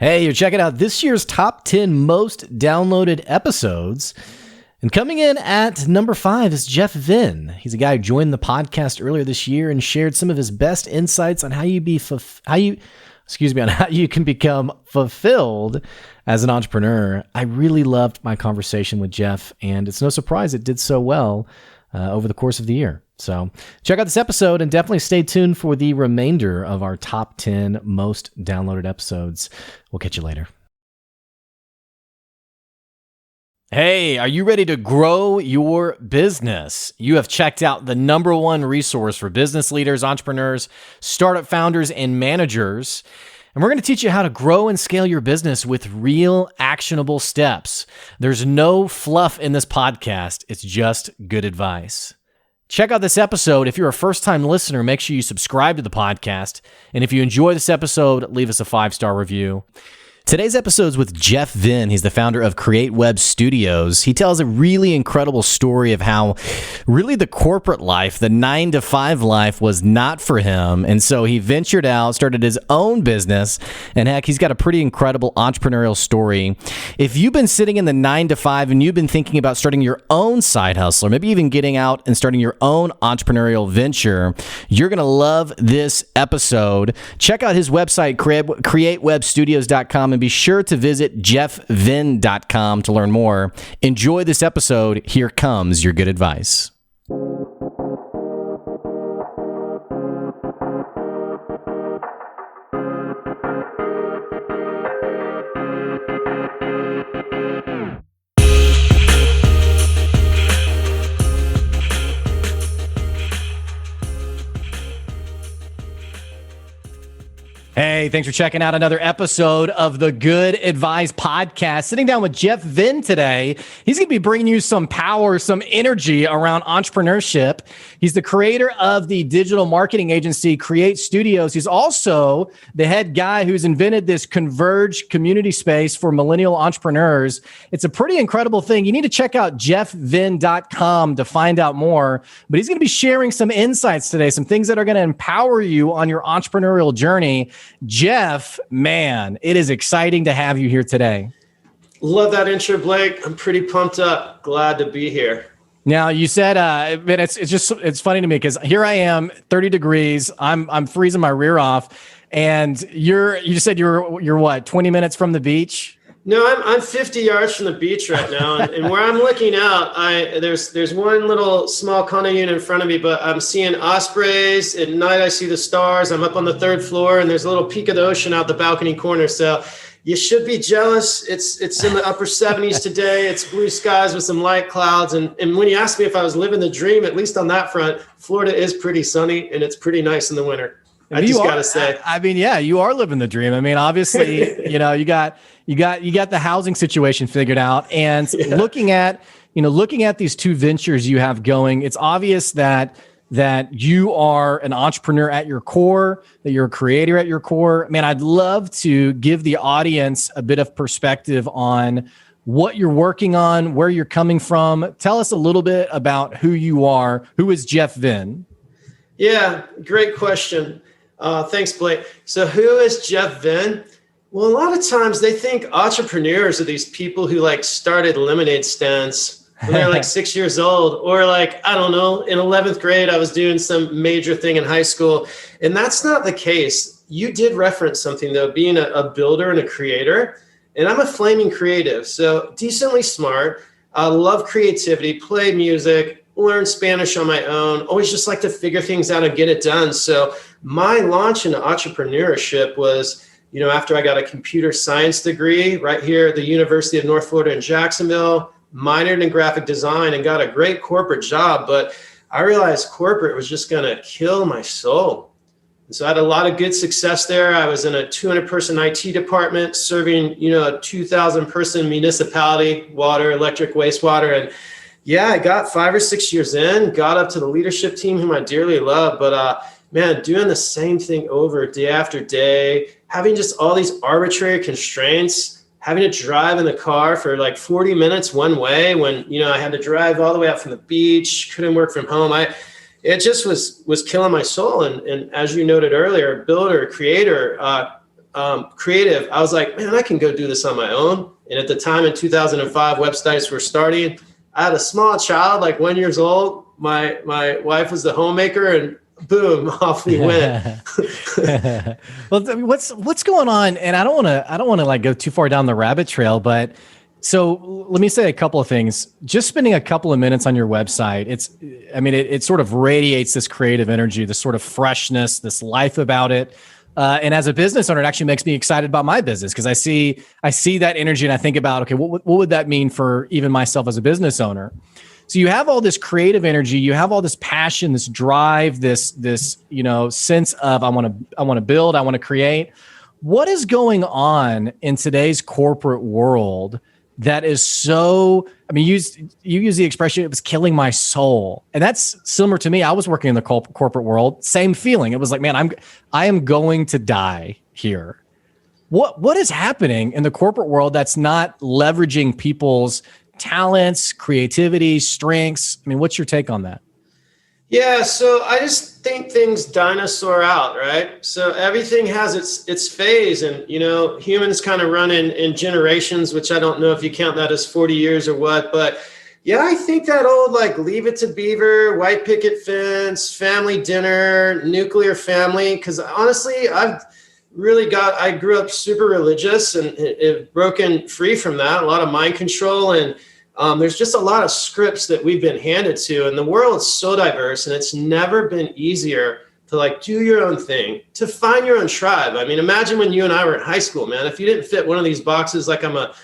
Hey, you're checking out this year's top 10 most downloaded episodes. And coming in at number 5 is Jeff Venn. He's a guy who joined the podcast earlier this year and shared some of his best insights on how you can become fulfilled as an entrepreneur. I really loved my conversation with Jeff, and it's no surprise it did so well over the course of the year. So check out this episode and definitely stay tuned for the remainder of our top 10 most downloaded episodes. We'll catch you later. Hey, are you ready to grow your business? You have checked out the number one resource for business leaders, entrepreneurs, startup founders, and managers. And we're going to teach you how to grow and scale your business with real actionable steps. There's no fluff in this podcast. It's just good advice. Check out this episode. If you're a first-time listener, make sure you subscribe to the podcast. And if you enjoy this episode, leave us a 5-star review. Today's episode is with Jeff Venn. He's the founder of Create Web Studios. He tells a really incredible story of how really the corporate life, the 9-to-5 life, was not for him. And so he ventured out, started his own business, and heck, he's got a pretty incredible entrepreneurial story. If you've been sitting in the 9-to-5 and you've been thinking about starting your own side hustle, or maybe even getting out and starting your own entrepreneurial venture, you're going to love this episode. Check out his website, createwebstudios.com. And be sure to visit jeffvenn.com to learn more. Enjoy this episode. Here comes your good advice. Hey, thanks for checking out another episode of the Good Advice Podcast. Sitting down with Jeff Venn today. He's going to be bringing you some power, some energy around entrepreneurship. He's the creator of the digital marketing agency Create Studios. He's also the head guy who's invented this converged community space for millennial entrepreneurs. It's a pretty incredible thing. You need to check out jeffvenn.com to find out more. But he's going to be sharing some insights today, some things that are going to empower you on your entrepreneurial journey. Jeff, man, it is exciting to have you here today. Love that intro, Blake. I'm pretty pumped up. Glad to be here. Now, you said it's funny to me because here I am, 30 degrees. I'm freezing my rear off, and you just said you're what, 20 minutes from the beach? No, I'm 50 yards from the beach right now, and where I'm looking out, there's one little small condo unit in front of me, but I'm seeing ospreys. At night, I see the stars. I'm up on the 3rd floor, and there's a little peak of the ocean out the balcony corner. So you should be jealous. It's in the upper 70s today. It's blue skies with some light clouds. And when you asked me if I was living the dream, at least on that front, Florida is pretty sunny, and it's pretty nice in the winter. I just got to say. I mean, yeah, you are living the dream. I mean, obviously, you got the housing situation figured out, and looking at these two ventures you have going, it's obvious that you are an entrepreneur at your core, that you're a creator at your core. Man, I'd love to give the audience a bit of perspective on what you're working on, where you're coming from. Tell us a little bit about who you are. Who is Jeff Venn? Yeah, great question. Thanks, Blake. So who is Jeff Venn? Well, a lot of times they think entrepreneurs are these people who started lemonade stands when they're 6 years old, or I don't know, in 11th grade, I was doing some major thing in high school. And that's not the case. You did reference something though, being a builder and a creator. And I'm a flaming creative, so decently smart. I love creativity, play music, learn Spanish on my own, always just like to figure things out and get it done. So my launch into entrepreneurship was, after I got a computer science degree right here at the University of North Florida in Jacksonville, minored in graphic design and got a great corporate job. But I realized corporate was just going to kill my soul. And so I had a lot of good success there. I was in a 200-person IT department serving, a 2,000-person municipality, water, electric, wastewater. And yeah, I got 5 or 6 years in, got up to the leadership team, whom I dearly love. But man, doing the same thing over day after day, having just all these arbitrary constraints, having to drive in the car for 40 minutes one way when, I had to drive all the way out from the beach, couldn't work from home. It just was killing my soul. And as you noted earlier, builder, creator, creative, I was like, man, I can go do this on my own. And at the time in 2005, websites were starting. I had a small child, like 1 year old. My wife was the homemaker, and boom, off we went. Well, what's going on? And I don't want to like go too far down the rabbit trail, but so let me say a couple of things. Just spending a couple of minutes on your website, it sort of radiates this creative energy, this sort of freshness, this life about it. And as a business owner, it actually makes me excited about my business because I see that energy and I think about, okay, what would that mean for even myself as a business owner? So you have all this creative energy, you have all this passion, this drive, this sense of I want to build, I want to create. What is going on in today's corporate world that is so, you use the expression, it was killing my soul. And that's similar to me. I was working in the corporate world, same feeling. It was like, man, I am going to die here. What is happening in the corporate world that's not leveraging people's talents, creativity, strengths? What's your take on that? Yeah, so I just think things dinosaur out, right? So everything has its phase, and humans kind of run in generations, which I don't know if you count that as 40 years or what, but yeah, I think that old like Leave It to Beaver, white picket fence, family dinner, nuclear family, because honestly, I grew up super religious and it broken free from that, a lot of mind control, and there's just a lot of scripts that we've been handed to, and the world's so diverse, and it's never been easier to like do your own thing, to find your own tribe. Imagine when you and I were in high school, man. If you didn't fit one of these boxes, like I'm a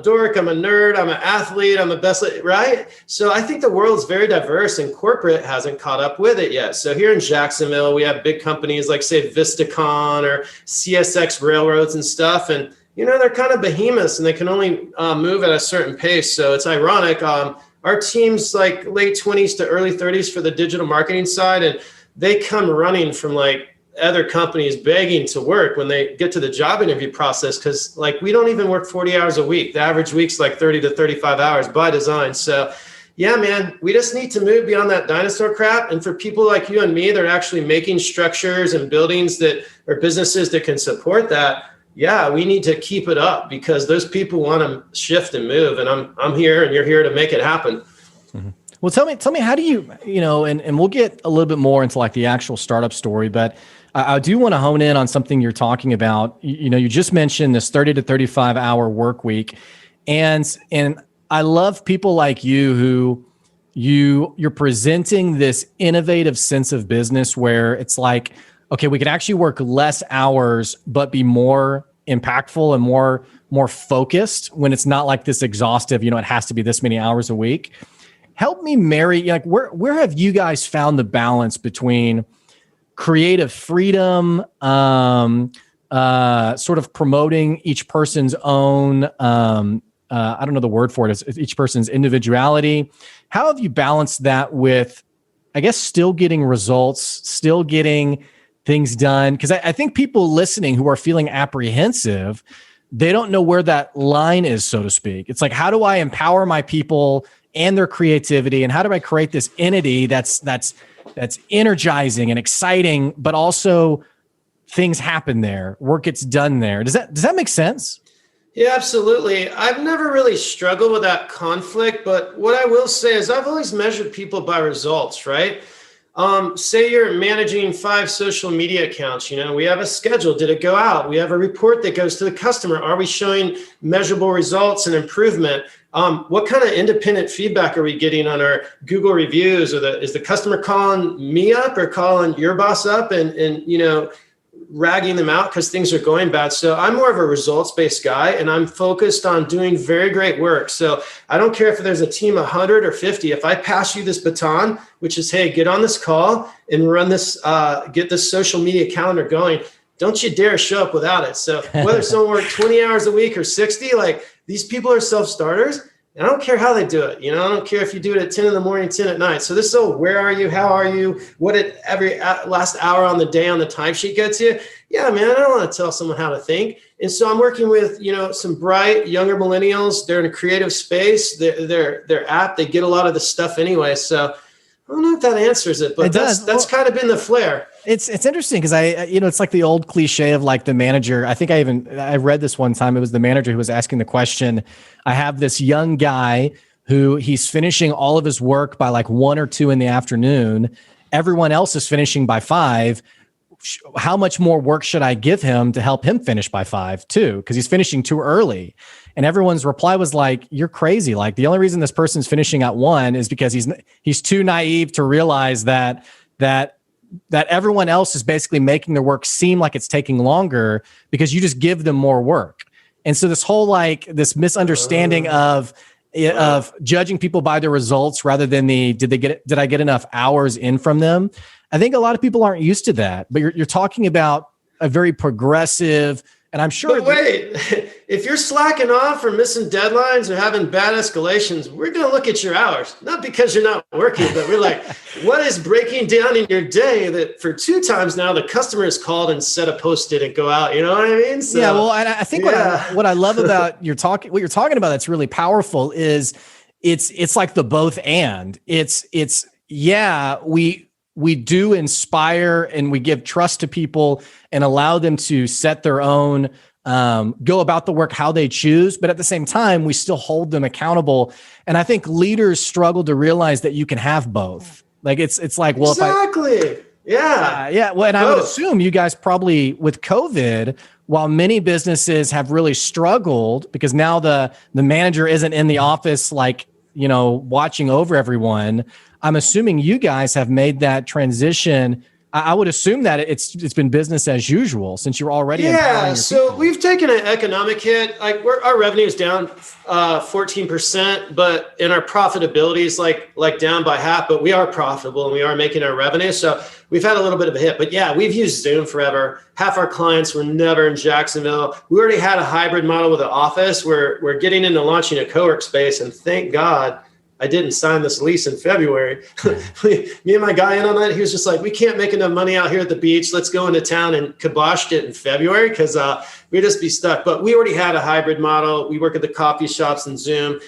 dork, I'm a nerd, I'm an athlete, I'm a best, right? So I think the world's very diverse, and corporate hasn't caught up with it yet. So here in Jacksonville, we have big companies like say Vistacon or CSX Railroads and stuff, and they're kind of behemoths and they can only move at a certain pace. So it's ironic. Our team's like late 20s to early 30s for the digital marketing side. And they come running from like other companies begging to work when they get to the job interview process. Cause like, we don't even work 40 hours a week. The average week's like 30 to 35 hours by design. So yeah, man, we just need to move beyond that dinosaur crap. And for people like you and me, they're actually making structures and buildings that are businesses that can support that. Yeah, we need to keep it up because those people want to shift and move, and I'm here and you're here to make it happen. Mm-hmm. Well, tell me, how do you, and we'll get a little bit more into like the actual startup story, but I do want to hone in on something you're talking about. You just mentioned this 30 to 35 hour work week, and I love people like you who you're presenting this innovative sense of business where it's like, okay, we could actually work less hours, but be more impactful and more focused when it's not like this exhaustive, it has to be this many hours a week. Help me marry, like where have you guys found the balance between creative freedom, sort of promoting each person's own, I don't know the word for it, is each person's individuality. How have you balanced that with, I guess, still getting results, still getting things done? Because I think people listening who are feeling apprehensive, they don't know where that line is, so to speak. It's like, how do I empower my people and their creativity? And how do I create this entity that's energizing and exciting, but also things happen there, work gets done there? Does that make sense? Yeah, absolutely. I've never really struggled with that conflict, but what I will say is I've always measured people by results, right? Say you're managing 5 social media accounts, we have a schedule. Did it go out? We have a report that goes to the customer. Are we showing measurable results and improvement? What kind of independent feedback are we getting on our Google reviews? Or is the customer calling me up or calling your boss up and ragging them out because things are going bad? So I'm more of a results-based guy, and I'm focused on doing very great work. So I don't care if there's a team of 100 or 50. If I pass you this baton, which is, hey, get on this call and run this, get this social media calendar going, don't you dare show up without it. So whether someone works 20 hours a week or 60, like these people are self-starters. And I don't care how they do it. I don't care if you do it at 10 in the morning, 10 at night. So this is where are you? How are you? What did every last hour on the day on the timesheet gets you? Yeah, man, I don't want to tell someone how to think. And so I'm working with, some bright younger millennials. They're in a creative space. They're apt. They get a lot of the stuff anyway. So I don't know if that answers it, but that's kind of been the flair. It's interesting because it's like the old cliche of like the manager. I think I read this one time. It was the manager who was asking the question. I have this young guy who he's finishing all of his work by like 1 or 2 in the afternoon. Everyone else is finishing by 5. How much more work should I give him to help him finish by 5 too? Because he's finishing too early. And everyone's reply was like, "You're crazy. Like the only reason this person's finishing at 1 is because he's too naive to realize that everyone else is basically making their work seem like it's taking longer because you just give them more work." And so this whole this misunderstanding of judging people by their results rather than did I get enough hours in from them? I think a lot of people aren't used to that, but you're talking about a very progressive, and I'm sure. But wait, if you're slacking off or missing deadlines or having bad escalations, we're going to look at your hours, not because you're not working, but we're like, what is breaking down in your day that for 2 times now the customer has called and set a Post-it and go out? You know what I mean? So, yeah. Well, I think what I love about what you're talking about that's really powerful is it's like the both and we do inspire and we give trust to people and allow them to set their own, go about the work how they choose. But at the same time, we still hold them accountable. And I think leaders struggle to realize that you can have both. Like it's like, well, exactly. Yeah. Well, and I would assume you guys probably with COVID, while many businesses have really struggled because now the manager isn't in the office, watching over everyone. I'm assuming you guys have made that transition. I would assume that it's been business as usual since you're already. Yeah. So we've taken an economic hit. Like our revenue is down 14%, but in our profitability is like down by half, but we are profitable and we are making our revenue. So we've had a little bit of a hit, but yeah, we've used Zoom forever. Half our clients were never in Jacksonville. We already had a hybrid model with the office. We're getting into launching a co-work space, and thank God I didn't sign this lease in February. Me and my guy in on that, he was just like, we can't make enough money out here at the beach. Let's go into town, and kiboshed it in February because we'd just be stuck. But we already had a hybrid model. We work at the coffee shops and Zoom.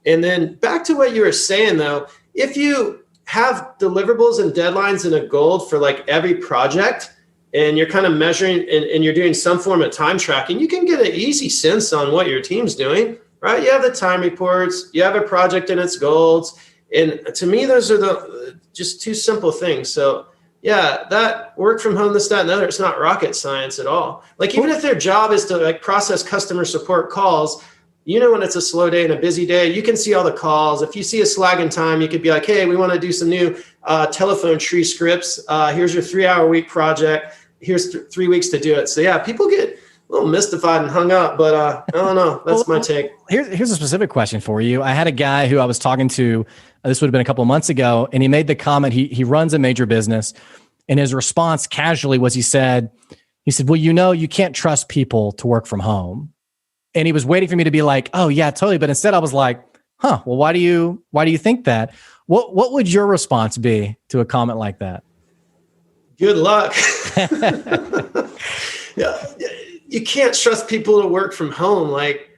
And then back to what you were saying, though, if you have deliverables and deadlines and a goal for like every project, and you're kind of measuring and you're doing some form of time tracking, you can get an easy sense on what your team's doing. Right? You have the time reports, you have a project and its goals. And to me, those are just 2 simple things. So yeah, that work from home, this, that, and the other, it's not rocket science at all. Like even if their job is to process customer support calls, when it's a slow day and a busy day, you can see all the calls. If you see a slagging time, you could be like, hey, we want to do some new telephone tree scripts. Here's your 3-hour-a-week project. Here's 3 weeks to do it. So yeah, people get a little mystified and hung up, but I don't know. That's my take. Here's a specific question for you. I had a guy who I was talking to, this would have been a couple of months ago, and he made the comment, he runs a major business, and his response casually was he said, well, you can't trust people to work from home. And he was waiting for me to be like, oh yeah, totally. But instead I was like, well, why do you think that? What would your response be to a comment like that? Good luck. Yeah. You can't trust people to work from home. Like,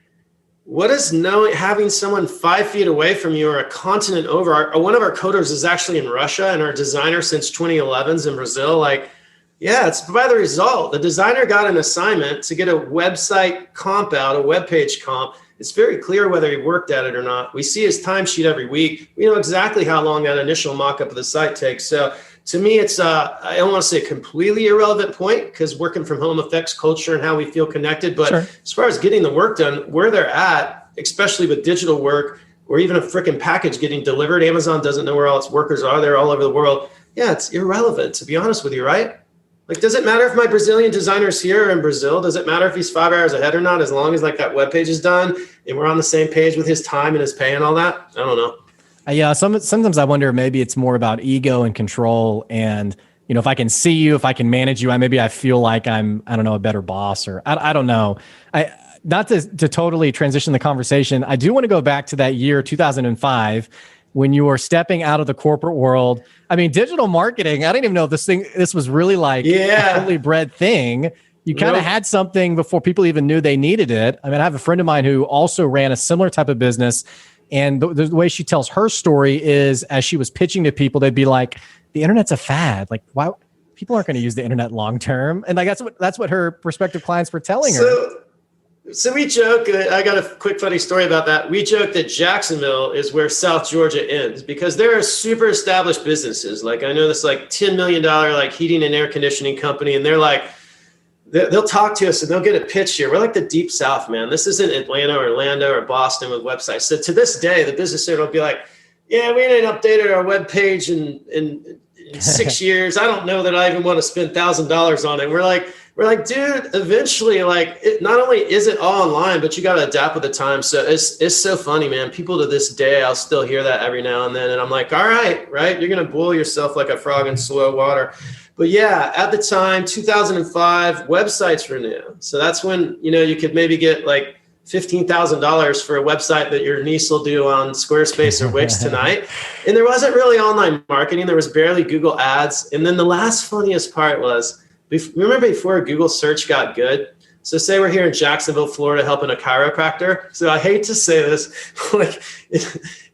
what is having someone 5 feet away from you or a continent over? One of our coders is actually in Russia, and our designer since 2011 is in Brazil. Like, yeah, it's by the result. The designer got an assignment to get a website comp out, a web page comp. It's very clear whether he worked at it or not. We see his timesheet every week. We know exactly how long that initial mock-up of the site takes. So to me, it's I don't want to say a completely irrelevant point because working from home affects culture and how we feel connected. But sure. As far as getting the work done, where they're at, especially with digital work or even a freaking package getting delivered, Amazon doesn't know where all its workers are. They're all over the world. Yeah, it's irrelevant, to be honest with you, right? Like, does it matter if my Brazilian designer's here or in Brazil? Does it matter if he's 5 hours ahead or not? As long as that web page is done and we're on the same page with his time and his pay and all that? I don't know. Yeah, sometimes I wonder maybe it's more about ego and control, and if I can see you, if I can manage you, I feel like I'm a better boss, or I don't know. Not to totally transition the conversation, I do want to go back to that year 2005 when you were stepping out of the corporate world. I mean, digital marketing, I didn't even know if this was really like a totally bred thing. You kind of had something before people even knew they needed it. I mean, I have a friend of mine who also ran a similar type of business. And the way she tells her story is, as she was pitching to people, they'd be like, the internet's a fad. Like, why? People aren't going to use the internet long term. And like, that's what her prospective clients were telling her. So we joke, I got a quick funny story about that. We joke that Jacksonville is where South Georgia ends, because there are super established businesses. Like, I know this like $10 million like heating and air conditioning company, and they're like, they'll talk to us and they'll get a pitch here. We're like the deep South, man. This isn't Atlanta or Orlando or Boston with websites. So to this day, the business owner will be like, yeah, we ain't updated our webpage in 6 years. I don't know that I even want to spend $1,000 on it. We're like, dude, eventually, like, not only is it all online, but you got to adapt with the time. So it's so funny, man. People to this day, I'll still hear that every now and then. And I'm like, all right, you're going to boil yourself like a frog in slow water. But yeah, at the time, 2005, websites were new. So that's when, you could maybe get like $15,000 for a website that your niece will do on Squarespace or Wix tonight. And there wasn't really online marketing. There was barely Google ads. And then the last funniest part was, remember before Google search got good? So say we're here in Jacksonville, Florida, helping a chiropractor. So I hate to say this, like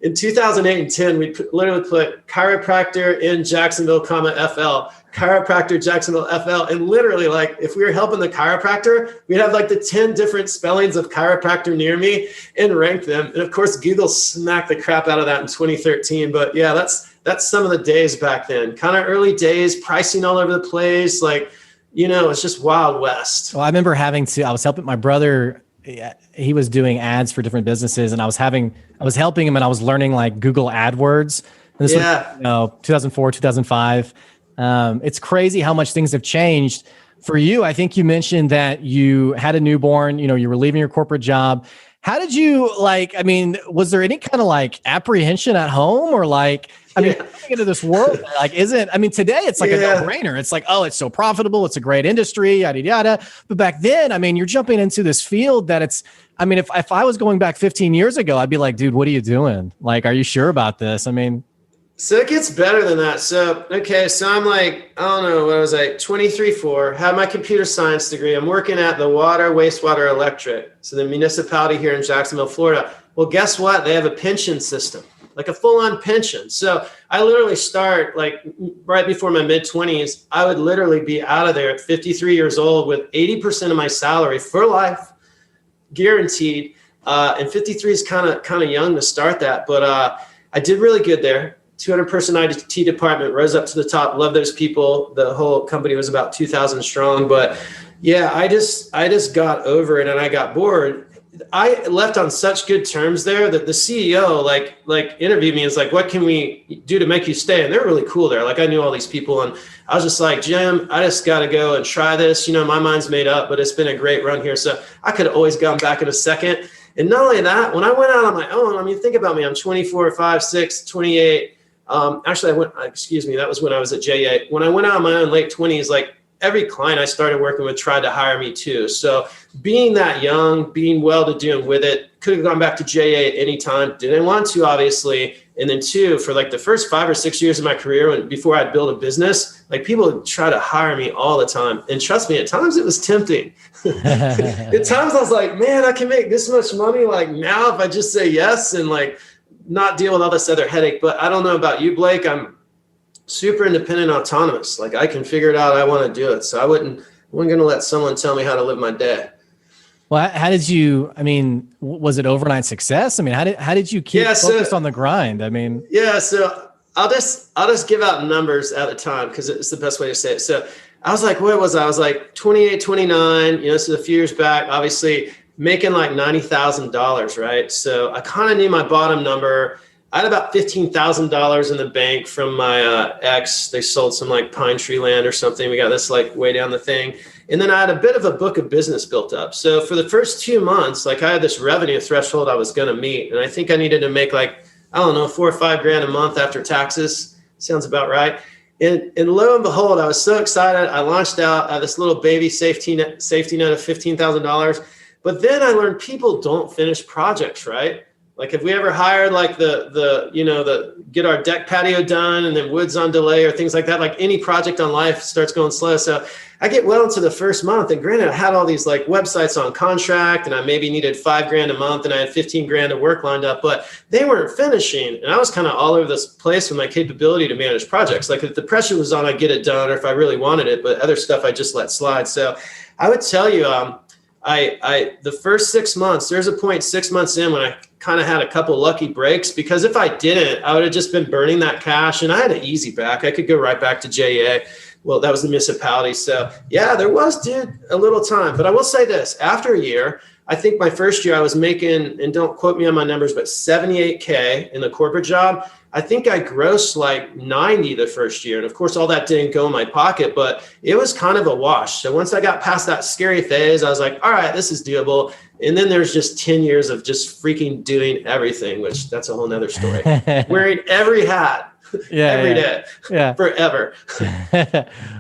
in 2008 and 10, we literally put chiropractor in Jacksonville, FL, chiropractor Jacksonville FL. And literally, like, if we were helping the chiropractor, we'd have like the 10 different spellings of chiropractor near me and rank them. And of course, Google smacked the crap out of that in 2013. But yeah, that's some of the days back then. Kind of early days, pricing all over the place. Like, it's just Wild West. Well, I remember I was helping my brother. He was doing ads for different businesses, and I was helping him, and I was learning like Google AdWords. And this was 2004, 2005. It's crazy how much things have changed for you. I think you mentioned that you had a newborn, you were leaving your corporate job. How did you was there any kind of like apprehension at home, or like, coming into this world, like, today it's like a no-brainer. It's like, oh, it's so profitable. It's a great industry, yada, yada. But back then, you're jumping into this field that if I was going back 15 years ago, I'd be like, dude, what are you doing? Like, are you sure about this? So it gets better than that. So I'm like, I don't know, what was I, 23, 4, had my computer science degree. I'm working at the water, wastewater, electric. So the municipality here in Jacksonville, Florida. Well, guess what? They have a pension system, like a full-on pension. So I literally start like right before my mid-20s. I would literally be out of there at 53 years old with 80% of my salary for life, guaranteed. And 53 is kind of young to start that. But I did really good there. 200-person IT department, rose up to the top. Love those people. The whole company was about 2,000 strong. But yeah, I just got over it, and I got bored. I left on such good terms there that the CEO like interviewed me and was like, what can we do to make you stay? And they're really cool there. Like, I knew all these people, and I was just like, Jim, I just got to go and try this. My mind's made up, but it's been a great run here. So I could have always gone back in a second. And not only that, when I went out on my own, think about me, I'm 24, 5, 6, 28. Actually, that was when I was at J8. When I went out on my own late 20s, like, every client I started working with tried to hire me too. So being that young, being well-to-do and with it, could have gone back to J8 anytime. Didn't want to, obviously. And then two, for like the first 5 or 6 years of my career, before I'd build a business, like, people would try to hire me all the time. And trust me, at times it was tempting. At times I was like, man, I can make this much money like now if I just say yes and like not deal with all this other headache. But I don't know about you, Blake. I'm super independent, autonomous. Like, I can figure it out. I want to do it. So I wasn't going to let someone tell me how to live my day. Well, how did you, was it overnight success? How did you keep focused on the grind? So I'll just give out numbers at the time, because it's the best way to say it. So I was like, what was I? I was like 28, 29, this is a few years back, obviously making like $90,000, right? So I kind of knew my bottom number. I had about $15,000 in the bank from my ex. They sold some like pine tree land or something. We got this like way down the thing. And then I had a bit of a book of business built up. So for the first 2 months, like, I had this revenue threshold I was going to meet. And I think I needed to make like, I don't know, $4 or $5 grand a month after taxes. Sounds about right. And lo and behold, I was so excited. I launched out at this little baby safety net of $15,000. But then I learned people don't finish projects, right? Like, have we ever hired like the get our deck patio done and then woods on delay or things like that? Like any project on life starts going slow. So I get well into the first month, and granted, I had all these like websites on contract, and I maybe needed $5,000 a month, and I had 15 grand of work lined up, but they weren't finishing. And I was kind of all over this place with my capability to manage projects. Like if the pressure was on, I'd get it done, or if I really wanted it, but other stuff I just let slide. So I would tell you, the first 6 months, there's a point 6 months in when I kind of had a couple lucky breaks, because if I didn't, I would have just been burning that cash, and I had an easy back. I could go right back to JA. Well, that was the municipality. So yeah, there was, a little time. But I will say this, after a year, I think my first year I was making, and don't quote me on my numbers, but 78K in the corporate job. I think I grossed like 90 the first year. And of course, all that didn't go in my pocket, but it was kind of a wash. So once I got past that scary phase, I was like, all right, this is doable. And then there's just 10 years of just freaking doing everything, which that's a whole nother story. Wearing every hat. Every day, forever.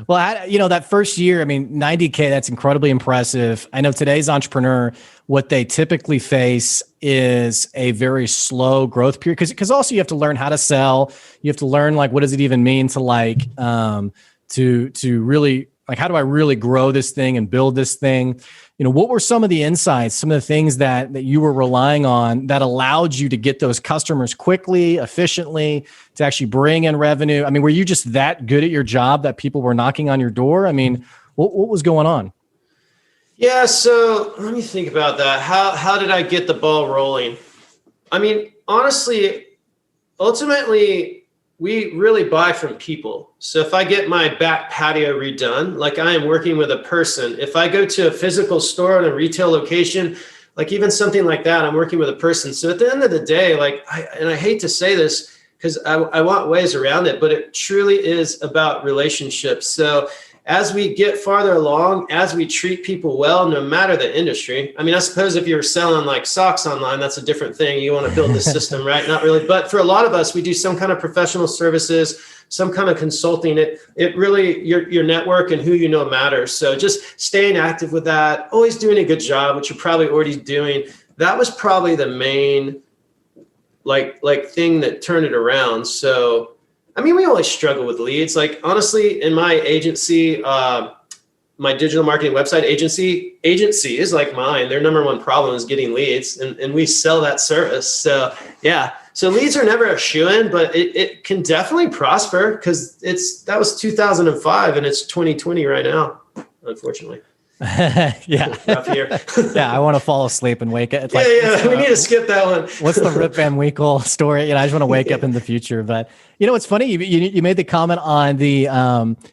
Well, that first year, I mean, 90K, that's incredibly impressive. I know today's entrepreneur, what they typically face is a very slow growth period, because also you have to learn how to sell. You have to learn, like, what does it even mean to like, to really, like, how do I really grow this thing and build this thing? What were some of the insights, some of the things that you were relying on that allowed you to get those customers quickly, efficiently, to actually bring in revenue? I mean, were you just that good at your job that people were knocking on your door? I mean, what was going on? Yeah, so let me think about that. How did I get the ball rolling? I mean, honestly, ultimately, we really buy from people. So if I get my back patio redone, like I am working with a person. If I go to a physical store in a retail location, like even something like that, I'm working with a person. So at the end of the day, like, I hate to say this because I want ways around it, but it truly is about relationships. So as we get farther along, as we treat people well, no matter the industry. I mean, I suppose if you're selling like socks online, that's a different thing. You want to build the system, right? Not really. But for a lot of us, we do some kind of professional services, some kind of consulting. It really, your network and who you know matters. So just staying active with that, always doing a good job, which you're probably already doing. That was probably the main like thing that turned it around. So I mean, we always struggle with leads. Like, honestly, in my agency, my digital marketing website agency is like mine. Their number one problem is getting leads, and we sell that service. So yeah, so leads are never a shoo-in, but it can definitely prosper, because that was 2005 and it's 2020 right now, unfortunately. Yeah. Rough year. Yeah, I want to fall asleep and wake up. It's we need to skip that one. What's the Rip Van Winkle story? I just want to wake up in the future. But it's funny. You made the comment on the,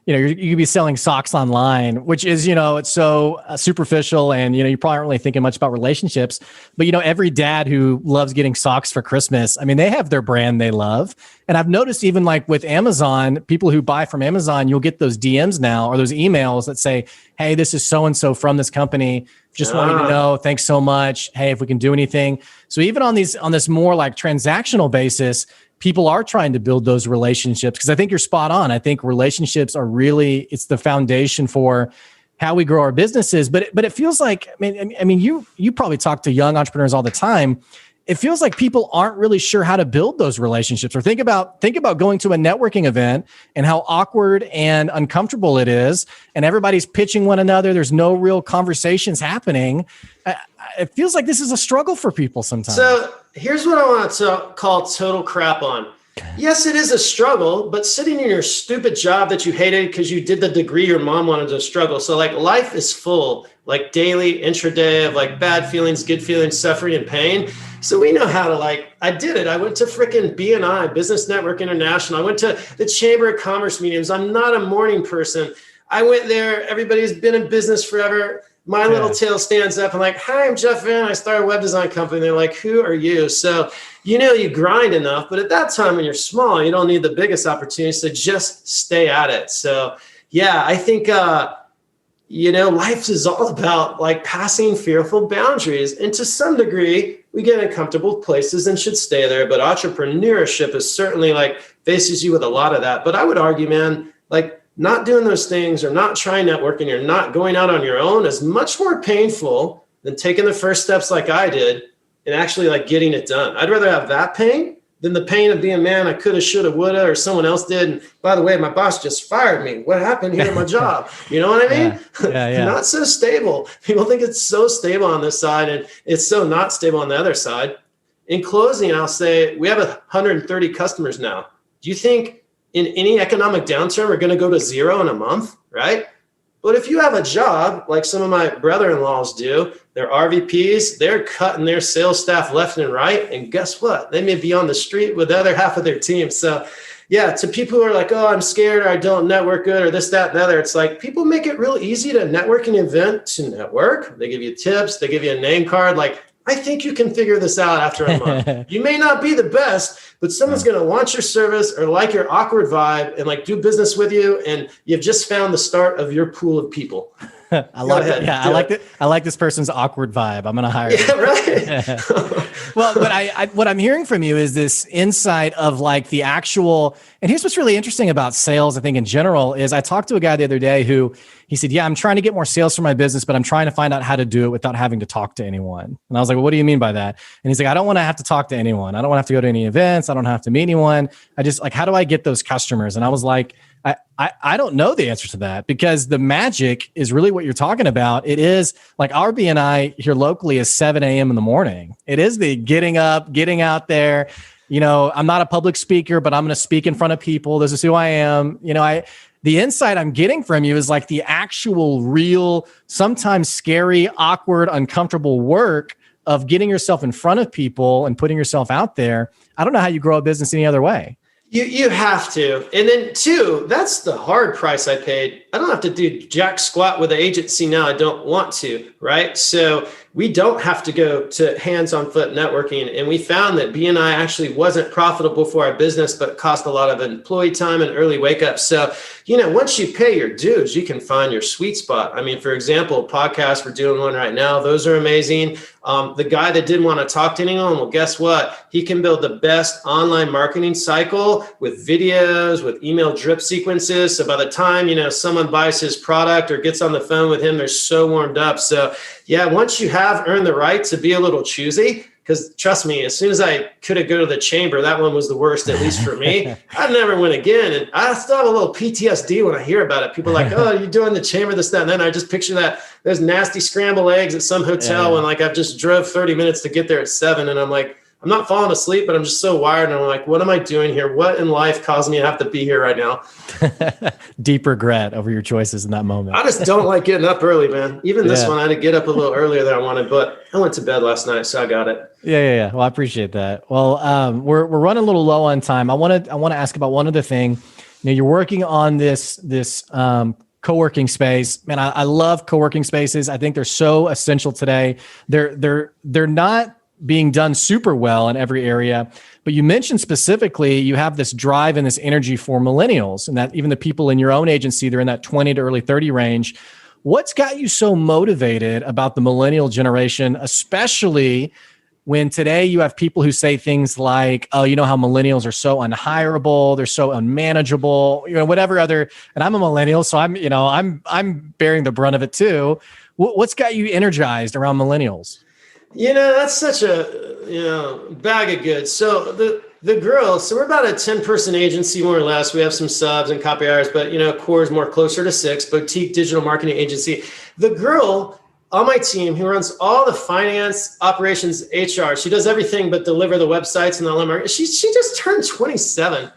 you could be selling socks online, which is, it's so superficial, and, you probably aren't really thinking much about relationships. But, every dad who loves getting socks for Christmas, I mean, they have their brand they love. And I've noticed even like with Amazon, people who buy from Amazon, you'll get those DMs now, or those emails that say, hey, this is so-and-so from this company. Just wanting to know, thanks so much. Hey, if we can do anything. So even on this more like transactional basis, people are trying to build those relationships, because I think you're spot on. I think relationships are really, it's the foundation for how we grow our businesses. But it feels like, I mean, you probably talk to young entrepreneurs all the time. It feels like people aren't really sure how to build those relationships, or think about going to a networking event and how awkward and uncomfortable it is, and everybody's pitching one another. There's no real conversations happening. It feels like this is a struggle for people sometimes. So here's what I want to call total crap on. Yes, it is a struggle, but sitting in your stupid job that you hated because you did the degree your mom wanted to struggle. So like life is full, like daily, intraday of like bad feelings, good feelings, suffering, and pain. So we know how to I did it. I went to freaking BNI, Business Network International. I went to the Chamber of Commerce meetings. I'm not a morning person. I went there. Everybody's been in business forever. My little tail stands up. I'm like, hi, I'm Jeff Venn. I started a web design company. They're like, who are you? So, you grind enough, but at that time when you're small, you don't need the biggest opportunities, so just stay at it. So yeah, I think, life is all about passing fearful boundaries. And to some degree, we get in comfortable places and should stay there. But entrepreneurship is certainly faces you with a lot of that. But I would argue, man, not doing those things or not trying networking or not going out on your own is much more painful than taking the first steps like I did and actually like getting it done. I'd rather have that pain than the pain of being, man, I coulda, shoulda, woulda, or someone else did. And by the way, my boss just fired me. What happened here at my job? You know what I mean? Yeah. Not so stable. People think it's so stable on this side and it's so not stable on the other side. In closing, I'll say we have 130 customers now. Do you think in any economic downturn, we're going to go to zero in a month, right? But if you have a job like some of my brother-in-laws do, they're RVPs, they're cutting their sales staff left and right. And guess what? They may be on the street with the other half of their team. So yeah, to people who are like, oh, I'm scared or I don't network good or this, that, and the other, it's like people make it real easy to network an event to network. They give you tips, they give you a name card. Like, I think you can figure this out after a month. You may not be the best, but someone's going to want your service or like your awkward vibe and like do business with you. And you've just found the start of your pool of people. I like it. Yeah, I like it. I like this person's awkward vibe. I'm going to hire him. Yeah, right. Well, but I what I'm hearing from you is this insight of like the actual, and here's what's really interesting about sales, I think in general, is I talked to a guy the other day who he said, yeah, I'm trying to get more sales for my business, but I'm trying to find out how to do it without having to talk to anyone. And I was like, well, what do you mean by that? And he's like, I don't want to have to talk to anyone. I don't want to have to go to any events. I don't have to meet anyone. I just like, how do I get those customers? And I was like, I don't know the answer to that because the magic is really what you're talking about. It is like our BNI here locally is 7 a.m. in the morning. It is the getting up, getting out there. You know, I'm not a public speaker, but I'm going to speak in front of people. This is who I am. You know, the insight I'm getting from you is like the actual real, sometimes scary, awkward, uncomfortable work of getting yourself in front of people and putting yourself out there. I don't know how you grow a business any other way. You have to. And then two, that's the hard price I paid. I don't have to do jack squat with the agency now. I don't want to, right? So we don't have to go to hands-on foot networking. And we found that BNI actually wasn't profitable for our business, but cost a lot of employee time and early wake up. So, you know, once you pay your dues, you can find your sweet spot. I mean, for example, podcasts, we're doing one right now. Those are amazing. The guy that didn't want to talk to anyone, well, guess what? He can build the best online marketing cycle with videos, with email drip sequences. So by the time, you know, someone buys his product or gets on the phone with him, they're so warmed up. So yeah, once you have earned the right to be a little choosy, because trust me, as soon as I could have go to the chamber, that one was the worst, at least for me. I never went again. And I still have a little PTSD when I hear about it. People are like, oh, you're doing the chamber, this, that, and then I just picture that those nasty scrambled eggs at some hotel when like I've just drove 30 minutes to get there at 7. And I'm like, I'm not falling asleep, but I'm just so wired. And I'm like, what am I doing here? What in life caused me to have to be here right now? Deep regret over your choices in that moment. I just don't like getting up early, man. Even this one, I had to get up a little earlier than I wanted, but I went to bed last night, so I got it. Yeah. Well, I appreciate that. Well, we're running a little low on time. I want to ask about one other thing. You know, you're working on this co-working space. Man, I love co-working spaces. I think they're so essential today. They're not being done super well in every area. But you mentioned specifically, you have this drive and this energy for millennials, and that even the people in your own agency, they're in that 20 to early 30 range. What's got you so motivated about the millennial generation, especially when today you have people who say things like, oh, you know how millennials are so unhireable, they're so unmanageable, you know, whatever other, and I'm a millennial, so I'm bearing the brunt of it too. What's got you energized around millennials? You know, that's such a, bag of goods. So the girls, so we're about a 10-person agency, more or less. We have some subs and copywriters, but, core is more closer to 6, boutique digital marketing agency. The girl on my team who runs all the finance, operations, HR, she does everything but deliver the websites and the online marketing. She just turned 27.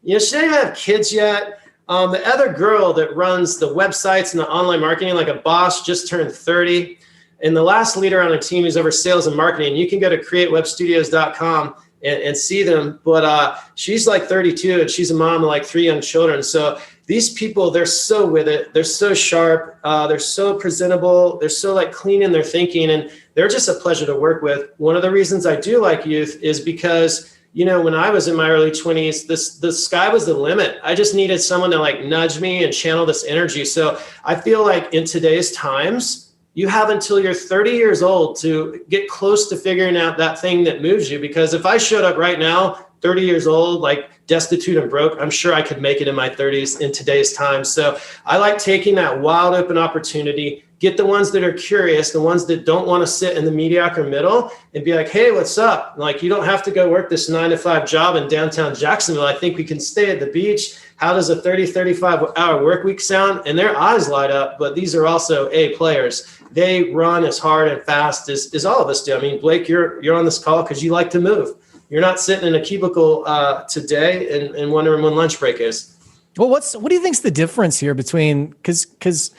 She doesn't even have kids yet. The other girl that runs the websites and the online marketing, like a boss, just turned 30. And the last leader on our team who's over sales and marketing, you can go to createwebstudios.com and see them. But she's like 32 and she's a mom of like 3 young children. So these people, they're so with it. They're so sharp. They're so presentable. They're so like clean in their thinking. And they're just a pleasure to work with. One of the reasons I do like youth is because, when I was in my early 20s, the sky was the limit. I just needed someone to like nudge me and channel this energy. So I feel like in today's times, you have until you're 30 years old to get close to figuring out that thing that moves you. Because if I showed up right now, 30 years old, like destitute and broke, I'm sure I could make it in my 30s in today's time. So I like taking that wild open opportunity, Get the ones that are curious, the ones that don't want to sit in the mediocre middle, and be like, hey, what's up? Like, you don't have to go work this 9-to-5 job in downtown Jacksonville. I think we can stay at the beach. How does a 35-hour work week sound? And their eyes light up. But these are also A players. They run as hard and fast as all of us do. I mean, Blake, you're on this call because you like to move. You're not sitting in a cubicle today and wondering when lunch break is. Well, what do you think's the difference here between, because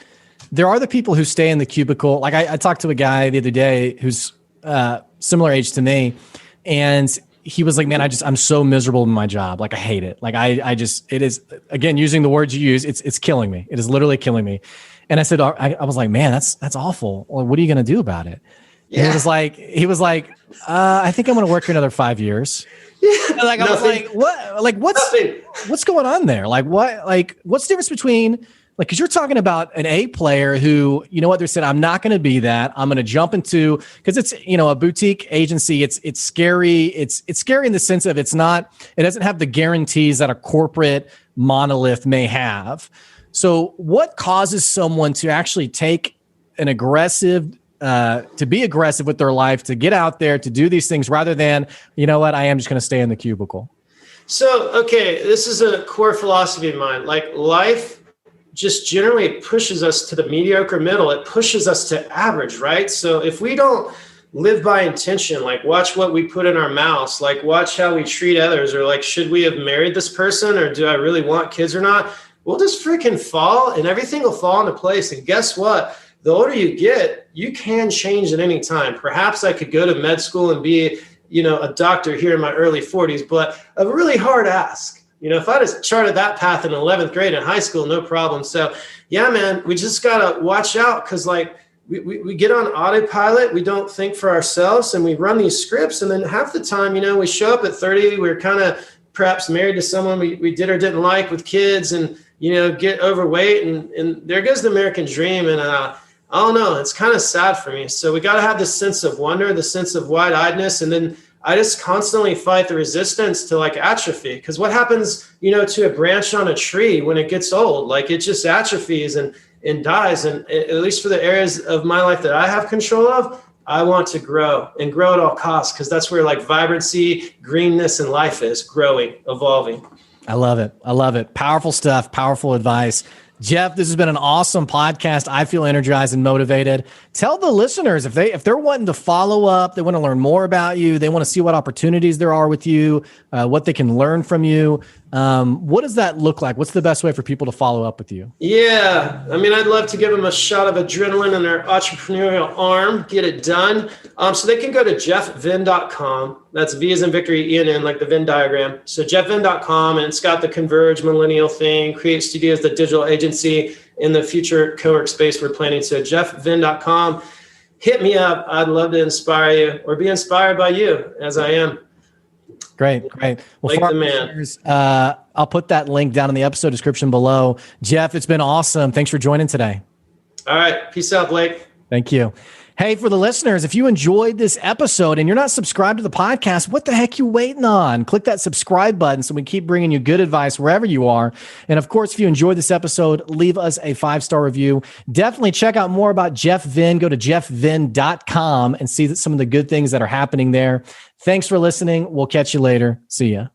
there are the people who stay in the cubicle. Like I talked to a guy the other day who's similar age to me, and he was like, man, I'm so miserable in my job. Like, I hate it. Like it is, again, using the words you use, it's killing me. It is literally killing me. And I said, I was like, man, that's awful. Well, what are you going to do about it? Yeah. He was like, I think I'm going to work for another 5 years. Yeah. Like, I was like, what? Like, what's going on there? Like, what's the difference between, like, because you're talking about an A player who, you know what, they said, I'm not going to be that. I'm going to jump into, because it's, a boutique agency. It's scary. It's scary in the sense of it doesn't have the guarantees that a corporate monolith may have. So what causes someone to actually take an aggressive, to be aggressive with their life, to get out there, to do these things rather than, you know what, I am just going to stay in the cubicle? So, okay, this is a core philosophy of mine. Like, life just generally pushes us to the mediocre middle. It pushes us to average, right? So if we don't live by intention, like watch what we put in our mouths, like watch how we treat others, or like, should we have married this person, or do I really want kids or not? We'll just freaking fall, and everything will fall into place. And guess what? The older you get, you can change at any time. Perhaps I could go to med school and be, a doctor here in my early 40s, but a really hard ask. If I just charted that path in 11th grade in high school, no problem. So yeah, man, we just got to watch out, because like we get on autopilot. We don't think for ourselves, and we run these scripts. And then half the time, we show up at 30, we're kind of perhaps married to someone we did or didn't like, with kids, and, get overweight, and there goes the American dream. And I don't know, it's kind of sad for me. So we got to have this sense of wonder, the sense of wide-eyedness. And then I just constantly fight the resistance to like atrophy. Because what happens, to a branch on a tree when it gets old? Like, it just atrophies and dies. And at least for the areas of my life that I have control of, I want to grow and grow at all costs, because that's where like vibrancy, greenness, and life is growing, evolving. I love it. I love it. Powerful stuff, powerful advice. Jeff, this has been an awesome podcast. I feel energized and motivated. Tell the listeners, if they're wanting to follow up, they want to learn more about you, they want to see what opportunities there are with you, what they can learn from you. What does that look like? What's the best way for people to follow up with you? Yeah, I mean, I'd love to give them a shot of adrenaline in their entrepreneurial arm, get it done. So they can go to jeffvenn.com. That's V as in Victory, E-N-N, like the Venn diagram. So jeffvenn.com, and it's got the Converge Millennial thing, Create Studios, the digital agency, in the future co-work space we're planning. So jeffvenn.com, hit me up. I'd love to inspire you, or be inspired by you, as I am. Great. Well, like for the man. Listeners, I'll put that link down in the episode description below. Jeff, it's been awesome. Thanks for joining today. All right. Peace out, Blake. Thank you. Hey, for the listeners, if you enjoyed this episode and you're not subscribed to the podcast, what the heck you waiting on? Click that subscribe button so we keep bringing you good advice wherever you are. And of course, if you enjoyed this episode, leave us a 5-star review. Definitely check out more about Jeff Venn. Go to jeffvenn.com and see some of the good things that are happening there. Thanks for listening. We'll catch you later. See ya.